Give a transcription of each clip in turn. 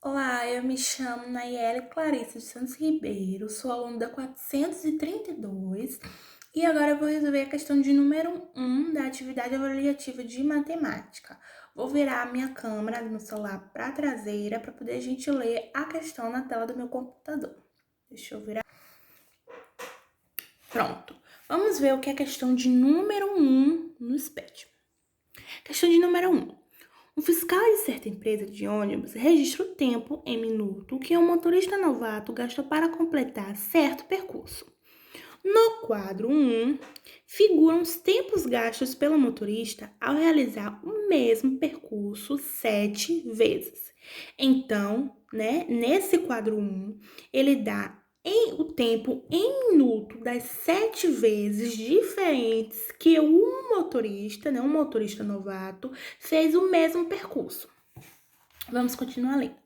Olá, eu me chamo Nayeli Clarice de Santos Ribeiro, sou aluna da 432 e agora eu vou resolver a questão de número 1 da atividade avaliativa de matemática. Vou virar a minha câmera do meu celular para a traseira para poder a gente ler a questão na tela do meu computador. Deixa eu virar. Pronto. Vamos ver o que a questão de número 1 nos pede. Questão de número 1. Um fiscal de certa empresa de ônibus registra o tempo em minuto que um motorista novato gasta para completar certo percurso. No quadro 1, figuram os tempos gastos pelo motorista ao realizar o mesmo percurso 7 vezes. Então, nesse quadro 1, ele dá o tempo em minuto das 7 vezes diferentes que um motorista, um motorista novato, fez o mesmo percurso. Vamos continuar lendo.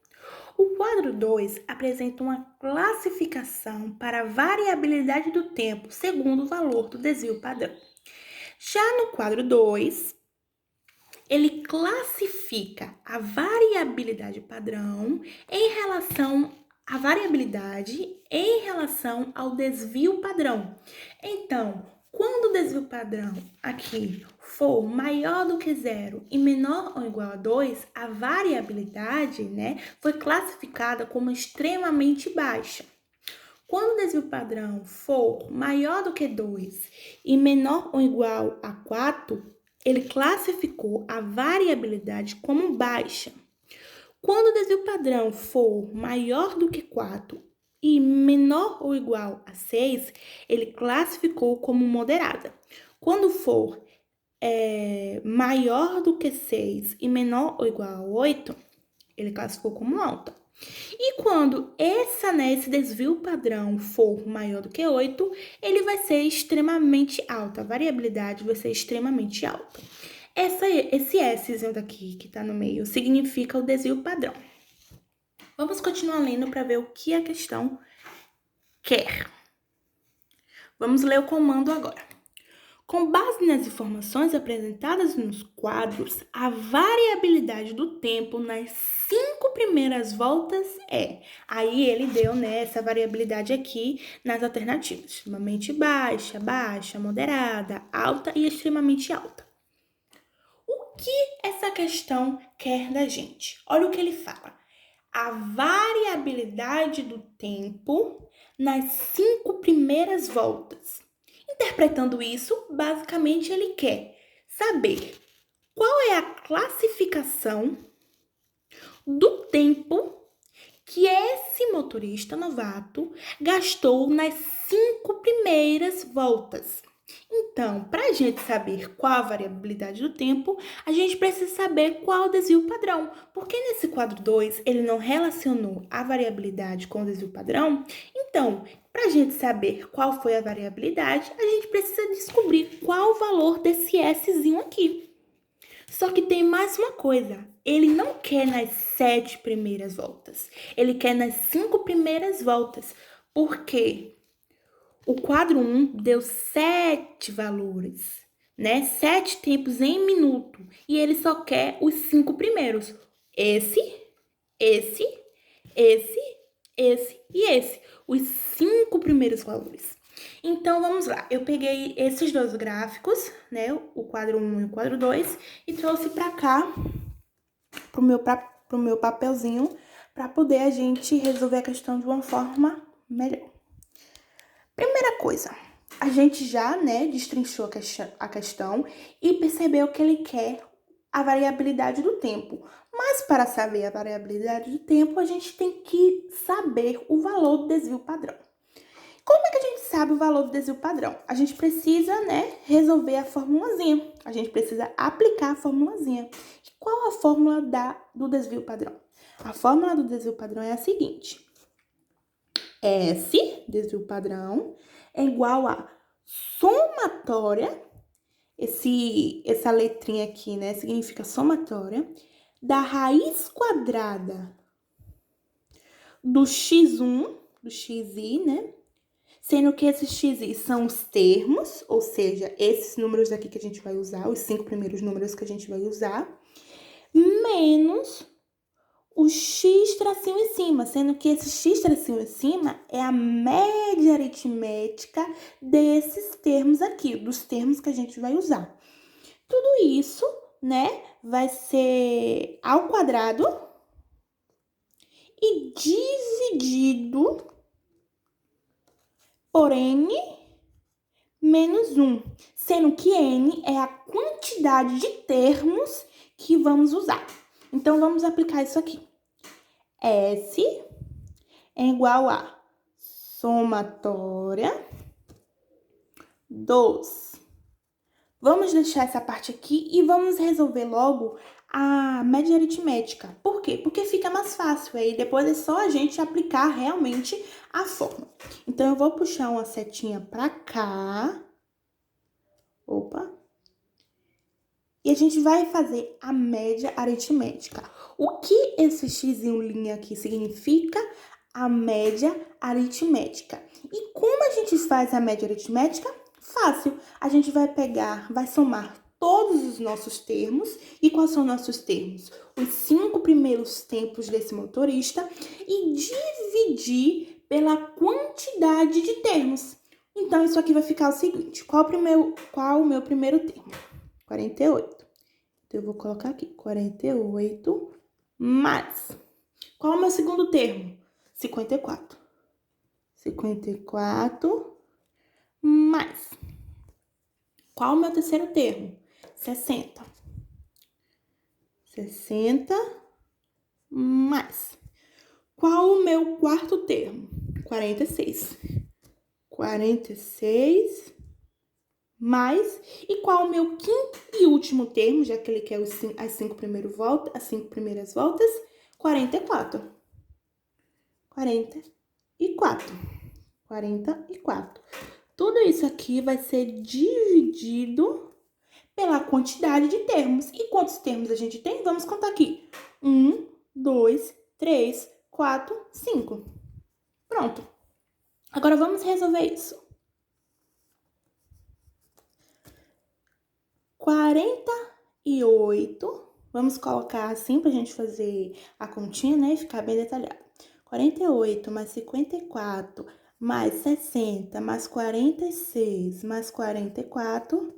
O quadro 2 apresenta uma classificação para a variabilidade do tempo segundo o valor do desvio padrão. Já no quadro 2, ele classifica a variabilidade padrão em relação à variabilidade em relação ao desvio padrão. Então, quando o desvio padrão aqui for maior do que 0 e menor ou igual a 2, a variabilidade, foi classificada como extremamente baixa. Quando o desvio padrão for maior do que 2 e menor ou igual a 4, ele classificou a variabilidade como baixa. Quando o desvio padrão for maior do que 4 e menor ou igual a 6, ele classificou como moderada. Quando for maior do que 6 e menor ou igual a 8, ele classificou como alta. E quando esse desvio padrão for maior do que 8, ele vai ser extremamente alta. A variabilidade vai ser extremamente alta. Esse Szinho daqui, que está no meio, significa o desvio padrão. Vamos continuar lendo para ver o que a questão quer. Vamos ler o comando agora. Com base nas informações apresentadas nos quadros, a variabilidade do tempo nas 5 primeiras voltas é... Aí ele deu essa variabilidade aqui nas alternativas. Extremamente baixa, baixa, moderada, alta e extremamente alta. O que essa questão quer da gente? Olha o que ele fala. A variabilidade do tempo nas 5 primeiras voltas. Interpretando isso, basicamente ele quer saber qual é a classificação do tempo que esse motorista novato gastou nas 5 primeiras voltas. Então, para a gente saber qual a variabilidade do tempo, a gente precisa saber qual o desvio padrão. Porque nesse quadro 2, ele não relacionou a variabilidade com o desvio padrão. Então, para a gente saber qual foi a variabilidade, a gente precisa descobrir qual o valor desse Szinho aqui. Só que tem mais uma coisa. Ele não quer nas 7 primeiras voltas. Ele quer nas 5 primeiras voltas. Por quê? O quadro 1 deu 7 valores, 7 tempos em minuto. E ele só quer os 5 primeiros. Esse e esse. Os 5 primeiros valores. Então, vamos lá. Eu peguei esses dois gráficos, o quadro 1 e o quadro 2, e trouxe para cá, pro meu papelzinho, para poder a gente resolver a questão de uma forma melhor. Primeira coisa, a gente já, destrinchou a questão e percebeu que ele quer a variabilidade do tempo. Mas para saber a variabilidade do tempo, a gente tem que saber o valor do desvio padrão. Como é que a gente sabe o valor do desvio padrão? A gente precisa, resolver a formulazinha. A gente precisa aplicar a formulazinha. E qual a fórmula do desvio padrão? A fórmula do desvio padrão é a seguinte. S, desvio padrão, é igual a somatória, essa letrinha aqui, significa somatória, da raiz quadrada do x1, do xi, sendo que esses xi são os termos, ou seja, esses números aqui que a gente vai usar, os 5 primeiros números que a gente vai usar, menos o x tracinho em cima, sendo que esse x tracinho em cima é a média aritmética desses termos aqui, dos termos que a gente vai usar. Tudo isso, né, vai ser ao quadrado e dividido por n menos 1, sendo que n é a quantidade de termos que vamos usar. Então, vamos aplicar isso aqui. S é igual a somatória dos. Vamos deixar essa parte aqui e vamos resolver logo a média aritmética. Por quê? Porque fica mais fácil, aí depois é só a gente aplicar realmente a fórmula. Então, eu vou puxar uma setinha para cá. Opa! E a gente vai fazer a média aritmética. O que esse x'inho aqui significa? A média aritmética. E como a gente faz a média aritmética? Fácil. A gente vai pegar, vai somar todos os nossos termos. E quais são nossos termos? Os 5 primeiros tempos desse motorista e dividir pela quantidade de termos. Então, isso aqui vai ficar o seguinte. Qual o meu primeiro termo? 48. Então, eu vou colocar aqui 48 mais. Qual é o meu segundo termo? 54. 54 mais. Qual é o meu terceiro termo? 60. 60 mais. Qual o meu quarto termo? 46. 46 mais. E qual o meu quinto e último termo, já que ele quer as 5 primeiras voltas? 44. 44. 44. Tudo isso aqui vai ser dividido pela quantidade de termos. E quantos termos a gente tem? Vamos contar aqui. 1, 2, 3, 4, 5. Pronto. Agora, vamos resolver isso. 48, vamos colocar assim pra gente fazer a continha, né, e ficar bem detalhado. 48 mais 54 mais 60 mais 46 mais 44,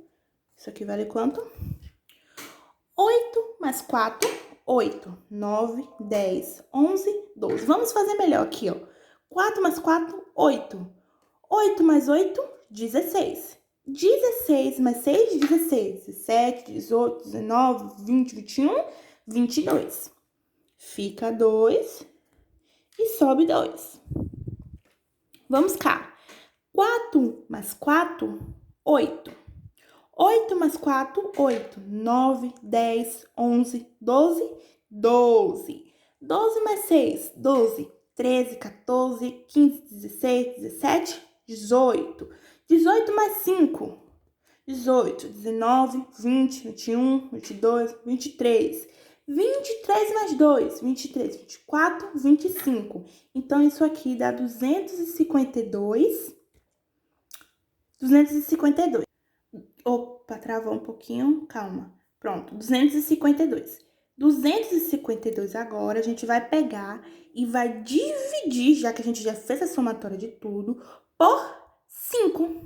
isso aqui vale quanto? 8 mais 4, 8, 9, 10, 11, 12. Vamos fazer melhor aqui, ó. 4 mais 4, 8. 8 mais 8, 16. 16 mais 6, 16. 17, 18, 19, 20, 21, 22. Fica 2 e sobe 2. Vamos cá. 4 mais 4, 8. 8 mais 4, 8. 9, 10, 11, 12, 12. 12 mais 6, 12. 13, 14, 15, 16, 17, 18. 18 mais 5, 18, 19, 20, 21, 22, 23. 23 mais 2, 23, 24, 25. Então, isso aqui dá 252. 252. Opa, travou um pouquinho, calma. Pronto, 252. 252 agora, a gente vai pegar e vai dividir, já que a gente já fez a somatória de tudo, por 5.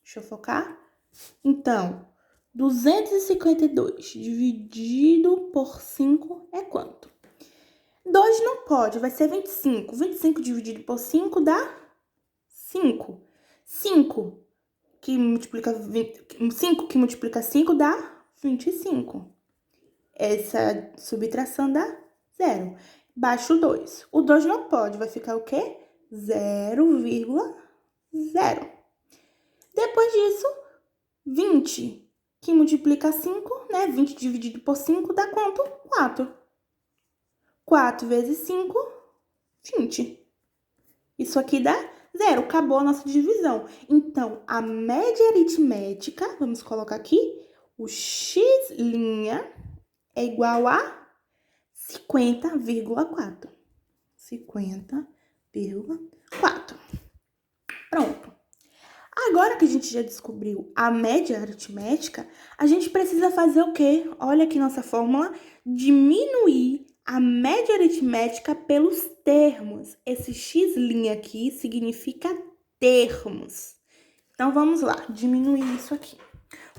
Deixa eu focar. Então, 252 dividido por 5 é quanto? 2 não pode, vai ser 25. 25 dividido por 5 dá 5. 5 que multiplica 5 que multiplica 5 dá 25. Essa subtração dá 0. Baixa o 2. O 2 não pode, vai ficar o quê? 0,0. Depois disso, 20 que multiplica 5, né? 20 dividido por 5 dá quanto? 4. 4 vezes 5, 20. Isso aqui dá 0. Acabou a nossa divisão. Então, a média aritmética, vamos colocar aqui, o x' é igual a 50,4. 50,4. Pronto. Agora que a gente já descobriu a média aritmética, a gente precisa fazer o quê? Olha aqui nossa fórmula, diminuir a média aritmética pelos termos. Esse x' aqui significa termos. Então, vamos lá, diminuir isso aqui.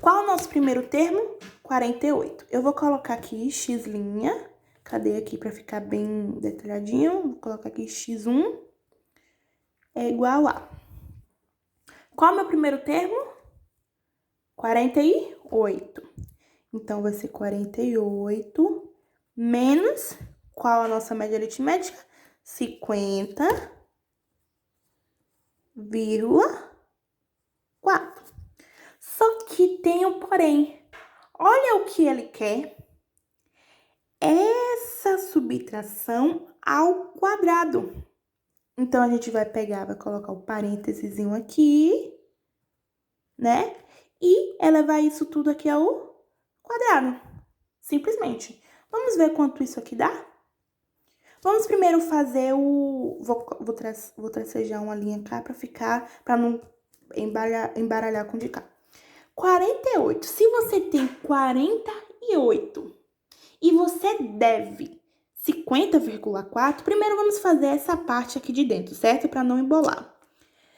Qual é o nosso primeiro termo? 48. Eu vou colocar aqui x'. Cadê aqui para ficar bem detalhadinho? Vou colocar aqui x1 é igual a... Qual é o meu primeiro termo? 48. Então, vai ser 48 menos... Qual a nossa média aritmética? 50,4. Só que tem um porém. Olha o que ele quer. Essa subtração ao quadrado. Então, a gente vai pegar, vai colocar o parênteses aqui, né? E elevar isso tudo aqui ao quadrado. Simplesmente. Vamos ver quanto isso aqui dá? Vamos primeiro fazer o... Vou tracejar uma linha cá para ficar... Para não embaralhar com o de cá. 48. Se você tem 48 e você deve 50,4, primeiro vamos fazer essa parte aqui de dentro, certo? Para não embolar.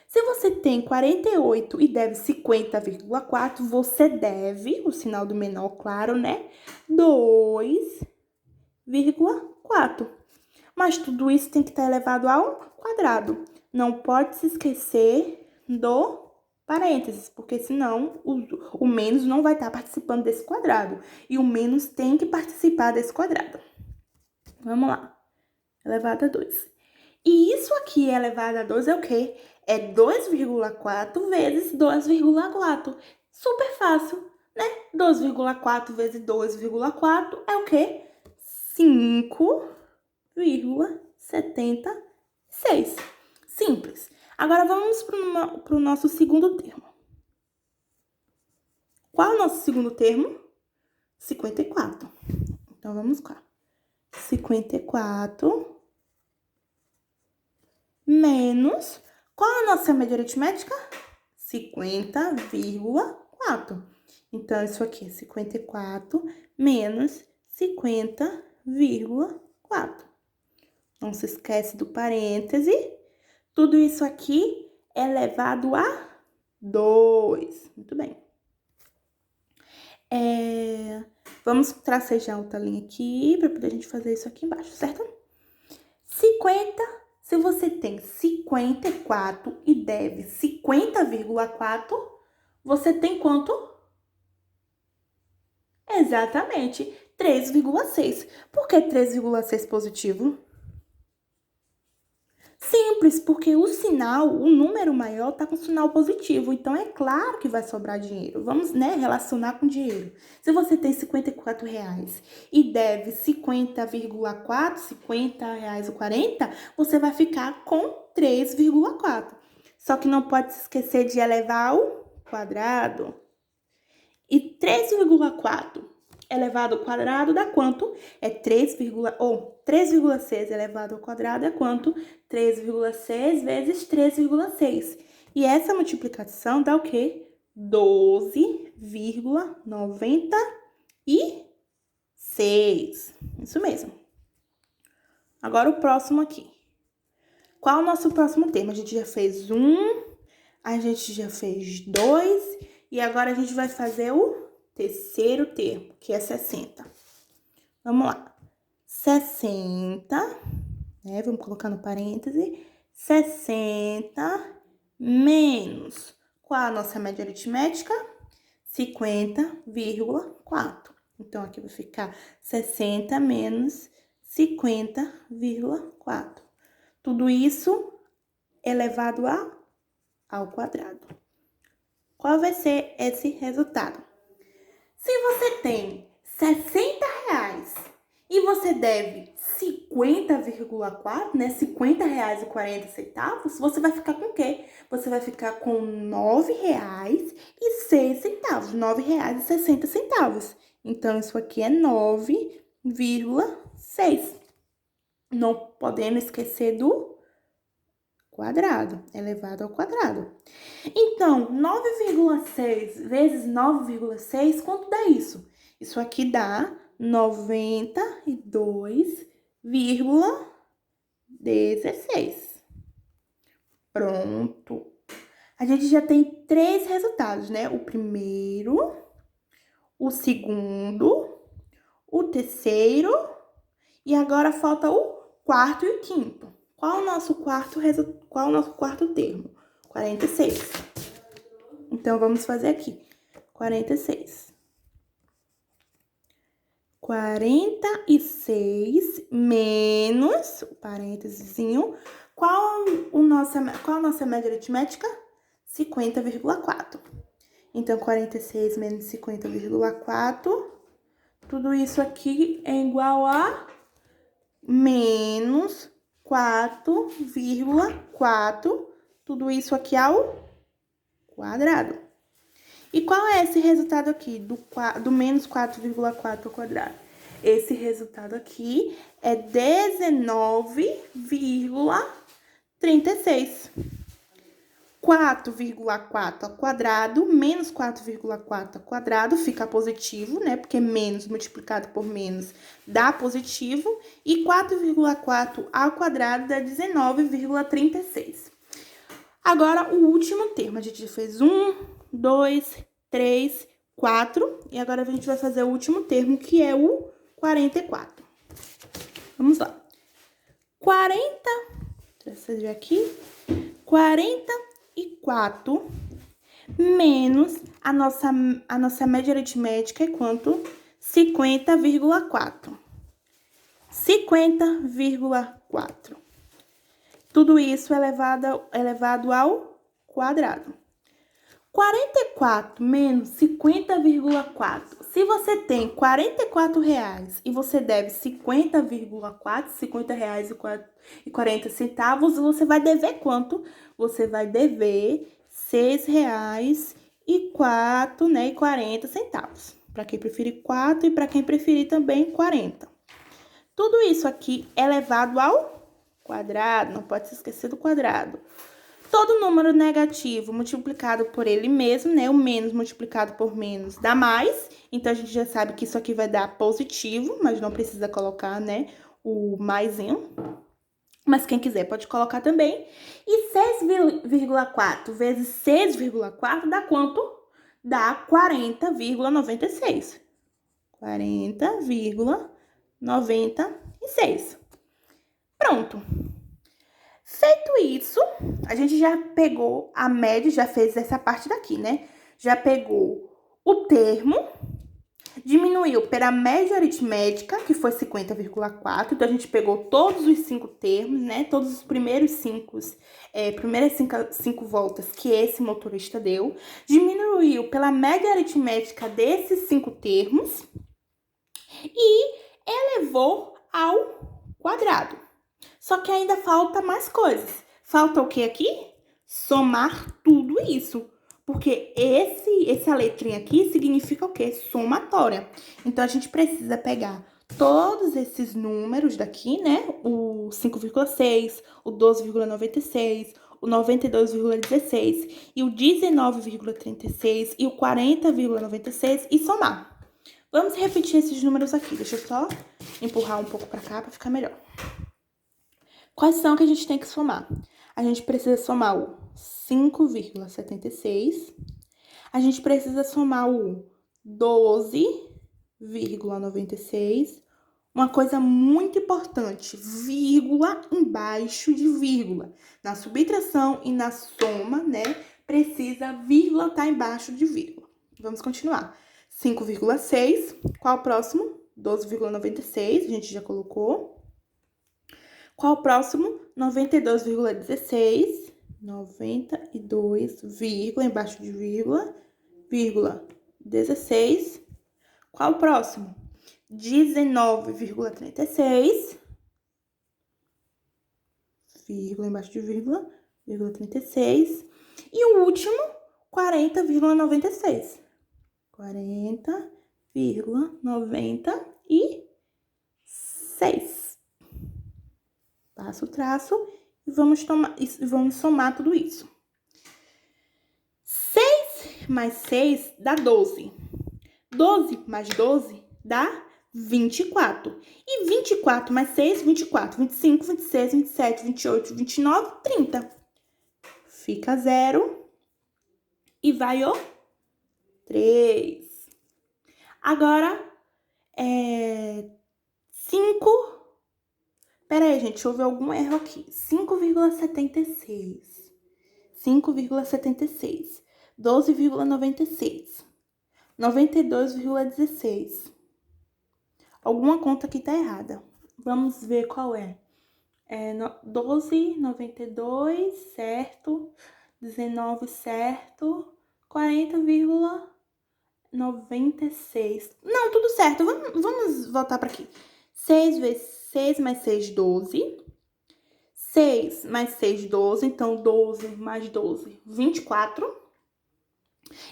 Se você tem 48 e deve 50,4, você deve, o sinal do menor, claro, né? 2,4. Mas tudo isso tem que estar elevado ao quadrado. Não pode se esquecer do parênteses, porque senão o menos não vai estar participando desse quadrado. E o menos tem que participar desse quadrado. Vamos lá. Elevado a 2. E isso aqui elevado a 2 é o quê? É 2,4 vezes 2,4. Super fácil, né? 2,4 vezes 2,4 é o quê? 5,76. Simples. Agora, vamos para o nosso segundo termo. Qual é o nosso segundo termo? 54. Então, vamos lá. 54 menos... Qual é a nossa média aritmética? 50,4. Então, isso aqui é 54 menos 50,4. Não se esquece do parêntese. Tudo isso aqui é elevado a 2. Muito bem. Vamos tracejar outra linha aqui para poder a gente fazer isso aqui embaixo, certo? 50, se você tem 54 e deve 50,4, você tem quanto? Exatamente, 3,6. Por que 3,6 positivo? Simples, porque o sinal, o número maior tá com sinal positivo, então é claro que vai sobrar dinheiro. Vamos, né, relacionar com dinheiro. Se você tem R$54 e deve 50,4, R$50,40, você vai ficar com 3,4. Só que não pode se esquecer de elevar ao quadrado. E 3,4 elevado ao quadrado dá quanto? É 3,6 elevado ao quadrado é quanto? 3,6 vezes 3,6. E essa multiplicação dá o quê? 12,96. Isso mesmo. Agora o próximo aqui. Qual é o nosso próximo termo? A gente já fez 1, a gente já fez 2 e agora a gente vai fazer o terceiro termo, que é 60. Vamos lá. 60, né? Vamos colocar no parêntese. 60 menos. Qual a nossa média aritmética? 50,4. Então, aqui vai ficar 60 menos 50,4. Tudo isso elevado ao quadrado. Qual vai ser esse resultado? Se você tem R$60 e você deve 50,4, né? R$50,40, você vai ficar com o quê? Você vai ficar com R$9,06. R$9,60. Então, isso aqui é 9,6. Não podemos esquecer do quadrado, elevado ao quadrado. Então, 9,6 vezes 9,6, quanto dá isso? Isso aqui dá 92 16. Pronto. A gente já tem 3 resultados, né? O primeiro, o segundo, o terceiro e agora falta o quarto e o quinto. Qual o nosso quarto termo? 46. Então, vamos fazer aqui. 46. 46 menos, parênteses, qual a nossa média aritmética? 50,4. Então, 46 menos 50,4, tudo isso aqui é igual a menos 4,4, tudo isso aqui ao quadrado. E qual é esse resultado aqui do menos 4,4 ao quadrado? Esse resultado aqui é 19,36. 4,4 ao quadrado menos 4,4 ao quadrado fica positivo, né? Porque menos multiplicado por menos dá positivo. E 4,4 ao quadrado dá 19,36. Agora, o último termo. A gente fez 1, 2, 3, 4. E agora a gente vai fazer o último termo, que é o 44. Vamos lá. 44 menos a nossa média aritmética é quanto? 50,4. 50,4. Tudo isso elevado ao quadrado. 44 menos 50,4. Se você tem R$44 e você deve 50,4, R$50,40, você vai dever quanto? Você vai dever R$6,04, né, e 40 centavos. Para quem preferir 4 e para quem preferir também 40. Tudo isso aqui elevado ao quadrado, não pode se esquecer do quadrado. Todo número negativo multiplicado por ele mesmo, né? O menos multiplicado por menos dá mais. Então, a gente já sabe que isso aqui vai dar positivo, mas não precisa colocar, né, o maisinho. Mas quem quiser pode colocar também. E 6,4 vezes 6,4 dá quanto? Dá 40,96. 40,96. Pronto. Feito isso, a gente já pegou a média, já fez essa parte daqui, né? Já pegou o termo, diminuiu pela média aritmética, que foi 50,4. Então, a gente pegou todos os 5 termos, né? Todos os primeiras 5 voltas que esse motorista deu. Diminuiu pela média aritmética desses 5 termos e elevou ao quadrado. Só que ainda falta mais coisas. Falta o que aqui? Somar tudo isso. Porque essa letrinha aqui significa o quê? Somatória. Então, a gente precisa pegar todos esses números daqui, né? O 5,6, o 12,96, o 92,16 e o 19,36 e o 40,96 e somar. Vamos repetir esses números aqui. Deixa eu só empurrar um pouco para cá para ficar melhor. Quais são que a gente tem que somar? A gente precisa somar o 5,76. A gente precisa somar o 12,96. Uma coisa muito importante, vírgula embaixo de vírgula. Na subtração e na soma, né, precisa vírgula estar embaixo de vírgula. Vamos continuar. 5,6. Qual o próximo? 12,96, a gente já colocou. Qual o próximo? 92,16. 92, vírgula, embaixo de vírgula, 16. Qual o próximo? 19,36. Vírgula, embaixo de vírgula, 36. E o último, 40,96. 40,96. Passo o traço e vamos somar tudo isso. 6 mais 6 dá 12. 12 mais 12 dá 24. E 24 mais 6, 24. 25, 26, 27, 28, 29, 30. Fica 0. E vai o 3. Agora, 5. Pera aí, gente, deixa eu ver algum erro aqui. 5,76. 5,76. 12,96. 92,16. Alguma conta aqui tá errada. Vamos ver qual é. 12, 92, certo. 19, certo. 40,96. Não, tudo certo. Vamos voltar para aqui. 6 vezes 6 mais 6, 12. 6 mais 6, 12. Então, 12 mais 12, 24.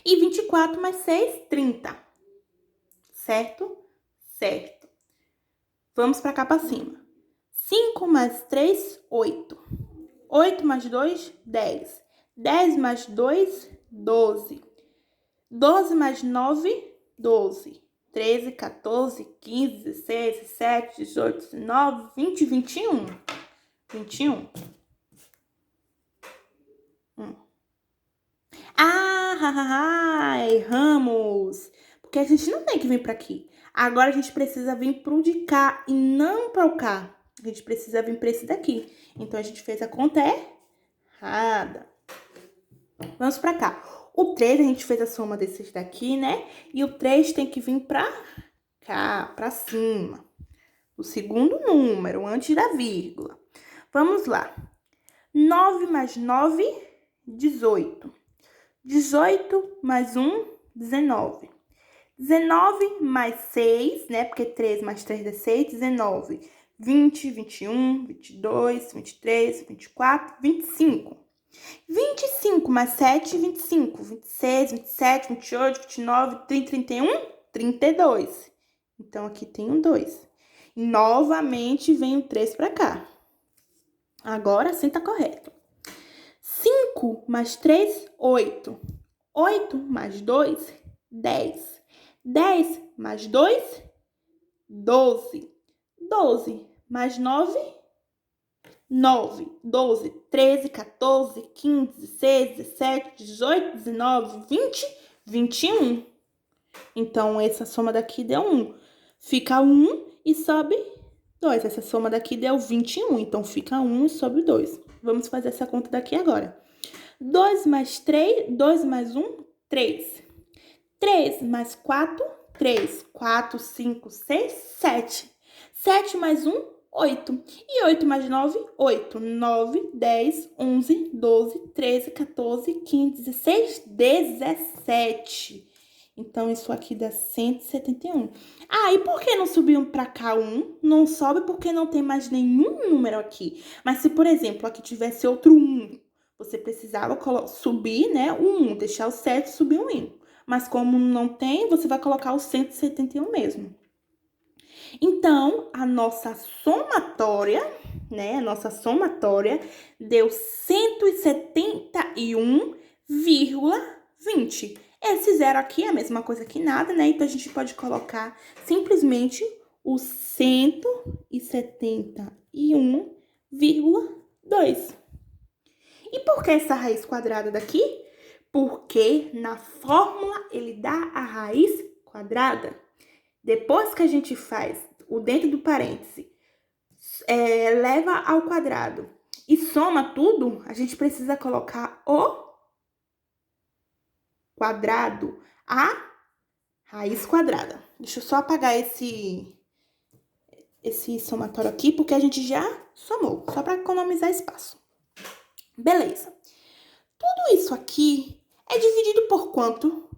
E 24 mais 6, 30. Certo? Certo. Vamos para cá para cima. 5 mais 3, 8. 8 mais 2, 10. 10 mais 2, 12. 12 mais 9, 12. 13, 14, 15, 16, 17, 18, 19, 20, 21. 21. Erramos. Porque a gente não tem que vir para aqui. Agora a gente precisa vir pro de cá e não para o cá. A gente precisa vir para esse daqui. Então, a gente fez a conta errada. Vamos para cá. O 3, a gente fez a soma desses daqui, né? E o 3 tem que vir pra cá, pra cima. O segundo número, antes da vírgula. Vamos lá. 9 mais 9, 18. 18 mais 1, 19. 19 mais 6, né? Porque 3 mais 3 dá 6, 19. 20, 21, 22, 23, 24, 25. 25 mais 7, 25. 26, 27, 28, 29, 30, 31, 32. Então, aqui tem um 2. E, novamente, vem o 3 para cá. Agora, sim, tá correto. 5 mais 3, 8. 8 mais 2, 10. 10 mais 2, 12. 12 mais 9, 9, 12, 13, 14, 15, 16, 17, 18, 19, 20, 21. Então, essa soma daqui deu 1. Fica 1 e sobe 2. Essa soma daqui deu 21. Então, fica 1 e sobe 2. Vamos fazer essa conta daqui agora. 2 mais 3, 2 mais 1, 3. 3 mais 4, 3. 4, 5, 6, 7. 7 mais 1, 8. E 8 mais 9, 8. 9, 10, 11, 12, 13, 14, 15, 16, 17. Então, isso aqui dá 171. E por que não subiu pra cá 1? Não sobe porque não tem mais nenhum número aqui. Mas se, por exemplo, aqui tivesse outro 1, você precisava subir, né, o 1, deixar o 7 e subir o 1. Mas como não tem, você vai colocar o 171 mesmo. Então, a nossa somatória, né, deu 171,20. Esse zero aqui é a mesma coisa que nada, né? Então, a gente pode colocar simplesmente o 171,2. E por que essa raiz quadrada daqui? Porque na fórmula ele dá a raiz quadrada. Depois que a gente faz o dentro do parêntese, leva ao quadrado e soma tudo, a gente precisa colocar o quadrado, a raiz quadrada. Deixa eu só apagar esse somatório aqui, porque a gente já somou, só para economizar espaço. Beleza. Tudo isso aqui é dividido por quanto?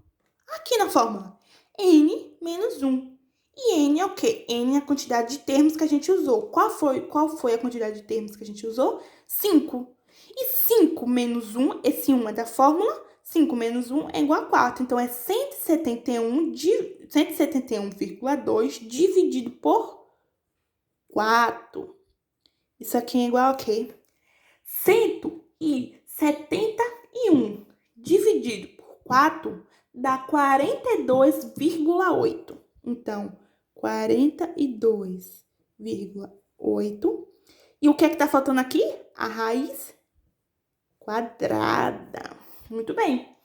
Aqui na fórmula. N menos 1. E N é o quê? N é a quantidade de termos que a gente usou. Qual foi a quantidade de termos que a gente usou? 5. E 5 menos 1, esse 1 é da fórmula, 5 menos 1 é igual a 4. Então, é 171,2 dividido por 4. Isso aqui é igual a quê? 171 dividido por 4 dá 42,8. Então, 42,8. E o que é que tá faltando aqui? A raiz quadrada. Muito bem.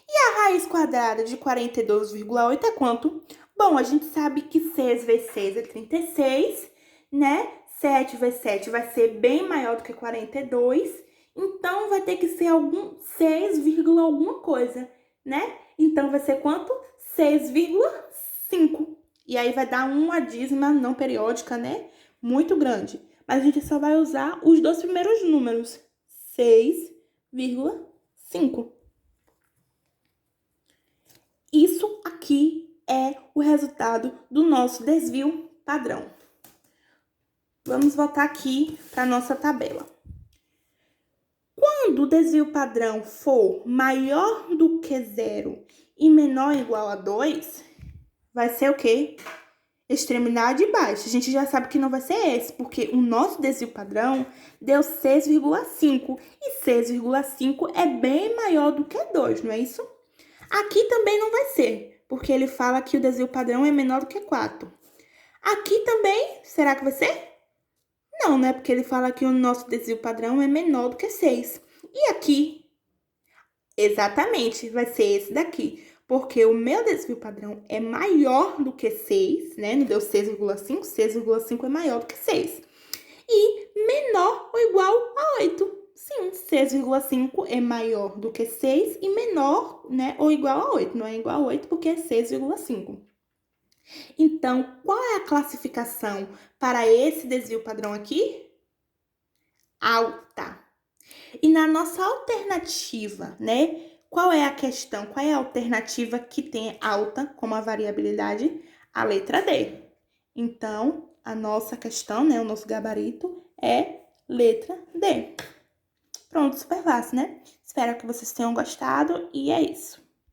E a raiz quadrada de 42,8 é quanto? Bom, a gente sabe que 6 vezes 6 é 36, né? 7 vezes 7 vai ser bem maior do que 42, então vai ter que ser algum 6, alguma coisa, né? Então vai ser quanto? 6,5. E aí vai dar uma dízima não periódica, né? Muito grande. Mas a gente só vai usar os dois primeiros números, 6,5. Isso aqui é o resultado do nosso desvio padrão. Vamos voltar aqui para a nossa tabela. Quando o desvio padrão for maior do que 0 e menor ou igual a 2, vai ser o quê? Extremidade baixa. A gente já sabe que não vai ser esse, porque o nosso desvio padrão deu 6,5. E 6,5 é bem maior do que 2, não é isso? Aqui também não vai ser, porque ele fala que o desvio padrão é menor do que 4. Aqui também, será que vai ser? Não, né? Porque ele fala que o nosso desvio padrão é menor do que 6. E aqui? Exatamente, vai ser esse daqui. Porque o meu desvio padrão é maior do que 6, né? Não deu 6,5, 6,5 é maior do que 6. E menor ou igual a 8. Sim, 6,5 é maior do que 6 e menor, né, ou igual a 8. Não é igual a 8 porque é 6,5. Então, qual é a classificação para esse desvio padrão aqui? Alta. E na nossa alternativa, né, qual é a questão? Qual é a alternativa que tem alta como a variabilidade? A letra D. Então, a nossa questão, né, o nosso gabarito é letra D. Pronto, super fácil, né? Espero que vocês tenham gostado e é isso.